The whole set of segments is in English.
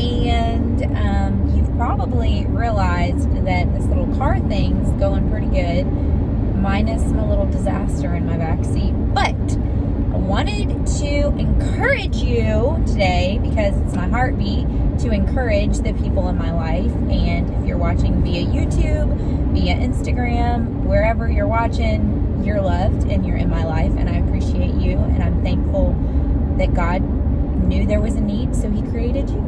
And you've probably realized that this little car thing's going pretty good, minus my little disaster in my backseat. But I wanted to encourage you today, because it's my heartbeat to encourage the people in my life. And if you're watching via YouTube, via Instagram, wherever you're watching, you're loved and you're in my life, and I appreciate you, and I'm thankful that God knew there was a need, so he created you.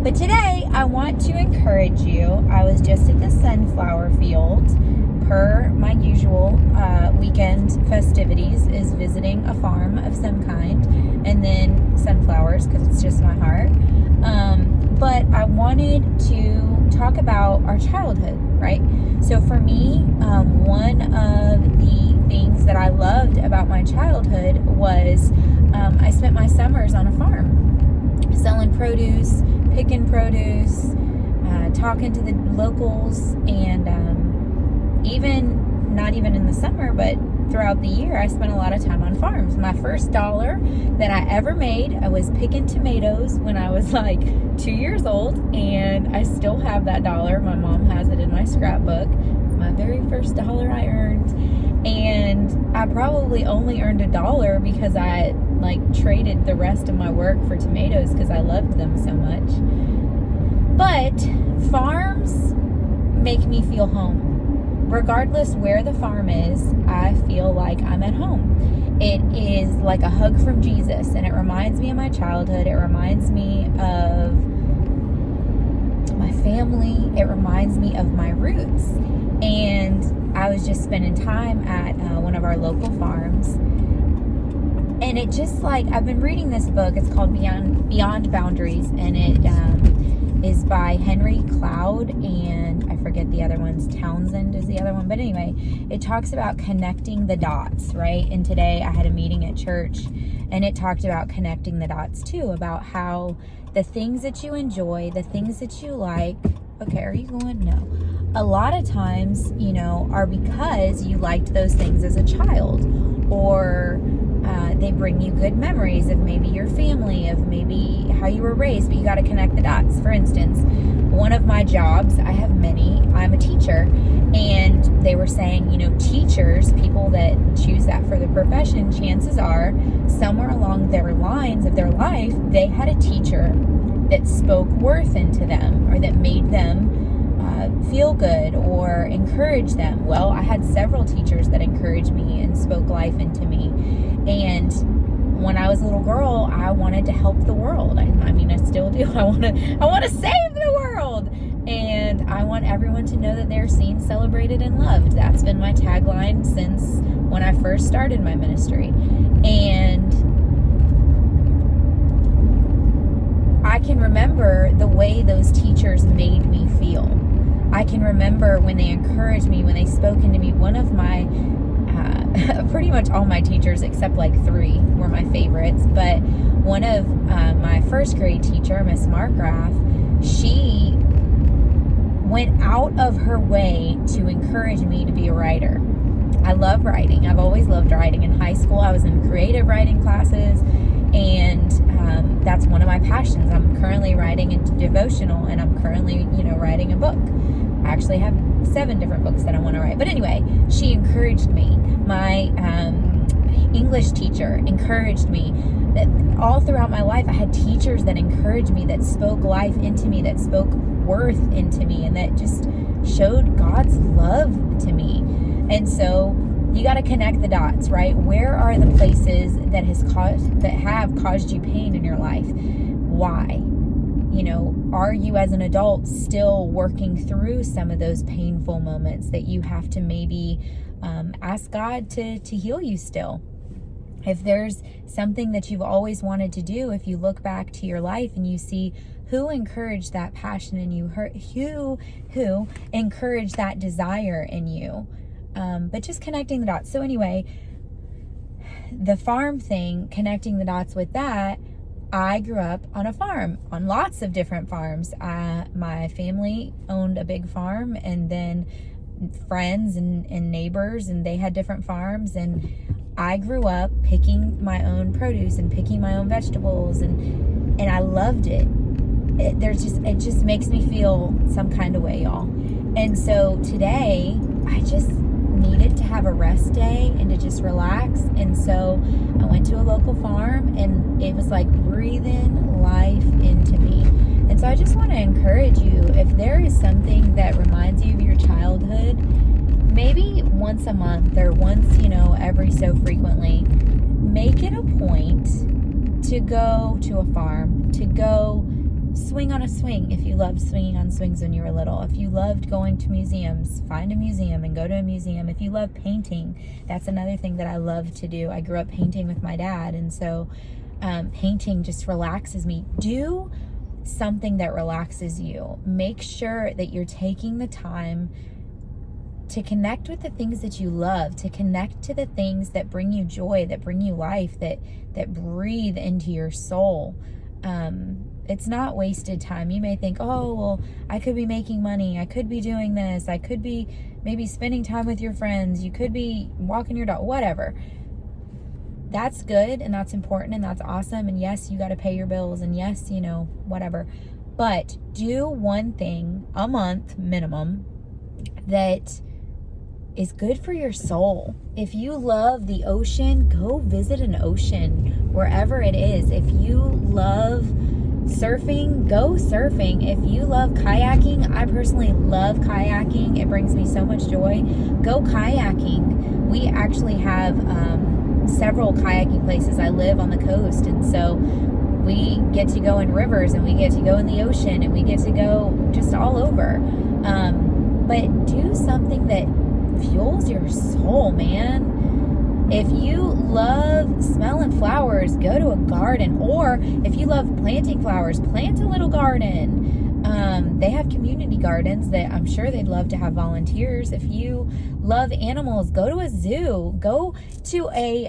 But today I want to encourage you. I was just at the sunflower field, per my usual weekend festivities is visiting a farm of some kind, and then sunflowers, because it's just my heart. But I wanted to talk about our childhood, right? So for me, one of the things that I loved about my childhood was I spent my summers on a farm, selling produce, picking produce, talking to the locals, and not even in the summer, but throughout the year, I spent a lot of time on farms. My first dollar that I ever made, I was picking tomatoes when I was like 2 years old, and I still have that dollar. My mom has it in my scrapbook. It's my very first dollar I earned, and I probably only earned $1 because I traded the rest of my work for tomatoes because I loved them so much. But farms make me feel home. Regardless where the farm is, I feel like I'm at home. It is like a hug from Jesus, and it reminds me of my childhood. It reminds me of my family. It reminds me of my roots. And I was just spending time at one of our local farms, and it just I've been reading this book. It's called Beyond Boundaries, and it is by Henry Cloud, and I forget the other one's, Townsend is the other one. But anyway, it talks about connecting the dots, right? And today I had a meeting at church, and it talked about connecting the dots too, about how the things that you enjoy, the things that you like, okay, are you going? No. A lot of times, are because you liked those things as a child, or they bring you good memories of maybe your family, of maybe how you were raised, but you got to connect the dots. For instance, one of my jobs, I have many, I'm a teacher, and they were saying, teachers, people that choose that for the profession, chances are somewhere along their lines of their life, they had a teacher that spoke worth into them, or that made them feel good or encourage them. Well, I had several teachers that encouraged me and spoke life into me. And when I was a little girl, I wanted to help the world. I still do. I want to save the world. And I want everyone to know that they're seen, celebrated, and loved. That's been my tagline since when I first started my ministry. And I can remember the way those teachers made me feel. I can remember when they encouraged me, when they spoke into me. One of my, pretty much all my teachers except 3 were my favorites, but one of my first grade teacher, Miss Markgraf, she went out of her way to encourage me to be a writer. I love writing. I've always loved writing. In high school, I was in creative writing classes, and that's one of my passions. I'm currently writing a devotional, and I'm currently, writing a book. I actually have 7 different books that I want to write. But anyway, she encouraged me. My English teacher encouraged me. That all throughout my life, I had teachers that encouraged me, that spoke life into me, that spoke worth into me, and that just showed God's love to me. And so you got to connect the dots, right? Where are the places that have caused you pain in your life? Why? Are you as an adult still working through some of those painful moments that you have to maybe ask God to heal you still? If there's something that you've always wanted to do, if you look back to your life and you see who encouraged that passion in you, who encouraged that desire in you, but just connecting the dots. So anyway, the farm thing, connecting the dots with that, I grew up on a farm, on lots of different farms. My family owned a big farm, and then friends and neighbors, and they had different farms. And I grew up picking my own produce and picking my own vegetables, and I loved it. it just makes me feel some kind of way, y'all. And so today I just needed to have a rest day and to just relax. And so I went to a local farm, and it was like breathing life into me. And so I just want to encourage you, if there is something that reminds you of your childhood, maybe once a month or once, every so frequently, make it a point to go to a farm, to go swing on a swing. If you loved swinging on swings when you were little, if you loved going to museums, find a museum and go to a museum. If you love painting, that's another thing that I love to do. I grew up painting with my dad, and so painting just relaxes me. Do something that relaxes you. Make sure that you're taking the time to connect with the things that you love, to connect to the things that bring you joy, that bring you life, that breathe into your soul. It's not wasted time. You may think, oh, well, I could be making money. I could be doing this. I could be maybe spending time with your friends. You could be walking your dog, whatever. That's good, and that's important, and that's awesome. And yes, you got to pay your bills, and yes, whatever. But do one thing a month minimum that is good for your soul. If you love the ocean, go visit an ocean wherever it is. If you love surfing, go surfing. If you love kayaking, I personally love kayaking. It brings me so much joy. Go kayaking. We actually have several kayaking places. I live on the coast, and so we get to go in rivers, and we get to go in the ocean, and we get to go just all over. But do something that fuels your soul, man. If you love smelling flowers, go to a garden. Or if you love planting flowers, plant a little garden. They have community gardens that I'm sure they'd love to have volunteers. If you love animals, go to a zoo. Go to a,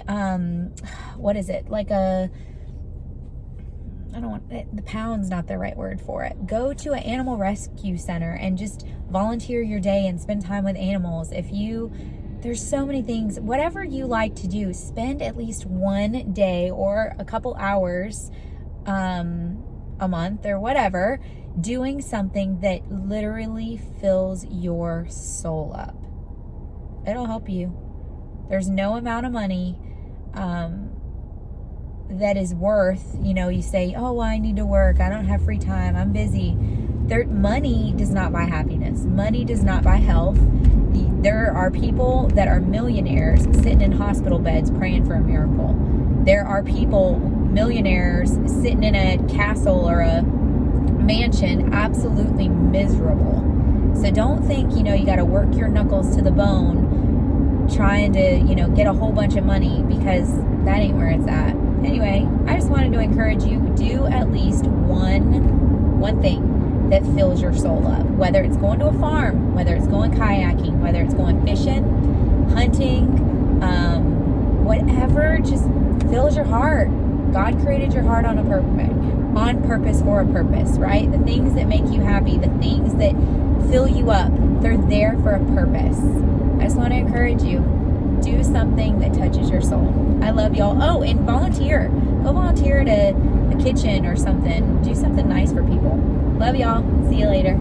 the pound's not the right word for it. Go to an animal rescue center and just volunteer your day and spend time with animals. There's so many things, whatever you like to do, spend at least one day or a couple hours, a month or whatever, doing something that literally fills your soul up. It'll help you. There's no amount of money, that is worth, you say, oh, well, I need to work. I don't have free time. I'm busy. Money does not buy happiness. Money does not buy health. There are people that are millionaires sitting in hospital beds praying for a miracle. There are people, millionaires, sitting in a castle or a mansion, absolutely miserable. So don't think, you got to work your knuckles to the bone trying to, get a whole bunch of money, because that ain't where it's at. Anyway, I just wanted to encourage you, do at least one thing that fills your soul up. Whether it's going to a farm, whether it's going kayaking, whether it's going fishing, hunting, whatever just fills your heart. God created your heart on purpose for a purpose, right? The things that make you happy, the things that fill you up, they're there for a purpose. I just want to encourage you, do something that touches your soul. I love y'all. Oh, and volunteer. Go volunteer at a kitchen or something. Do something nice for people. Love y'all. See you later.